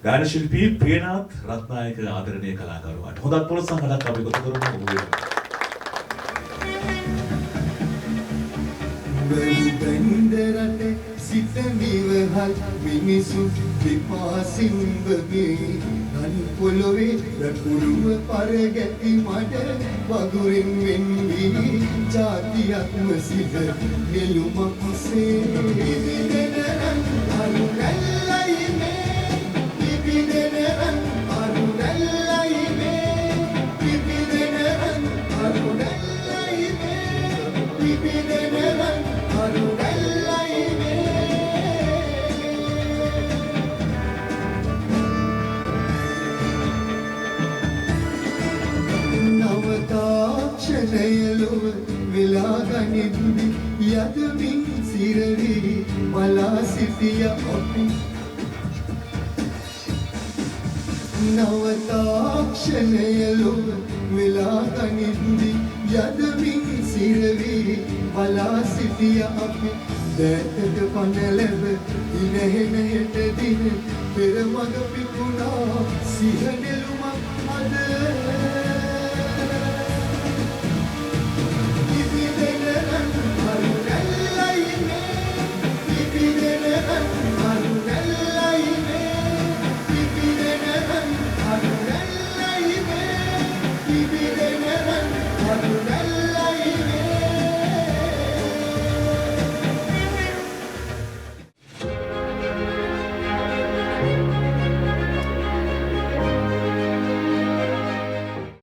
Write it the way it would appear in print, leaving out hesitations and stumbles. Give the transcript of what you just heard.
ගායන ශිල්පී ප්‍රියනාත් රත්නායක ආදරණීය කලාකරුවාට හොඳත් පොළොස්සන්කඩක් අපි එකතු කරමු ඔබ බෙන්දරට සිත නිවහල් මිනිසු විපාසින් බගේ නන් පොළොවේ රකුරුව පරගැති මඩ වගුරින් වෙන්වී ජාතියක්ම සිට නෙළුමක් සේ පිබිදෙනරන් අරුණැල්ලයි මේ පිබිදෙනරන් අරුණැල්ලයි මේ පිබිදෙනරන් අරුණැල්ලයි මේ පිබිදෙනරන් නවතාක්ෂණයලොව වෙලා ගනිද්දි යදමින් සිරවී බලා සිටිය අපි නවතාක්ෂණයලොව වෙලා ගනිද්දි යදමින් සිරවී බලා සිටිය අපි දැතට පණ ලැබ ඉනහෙනයට දින පෙරමග පිපුණා සිහනෙළුමක් අද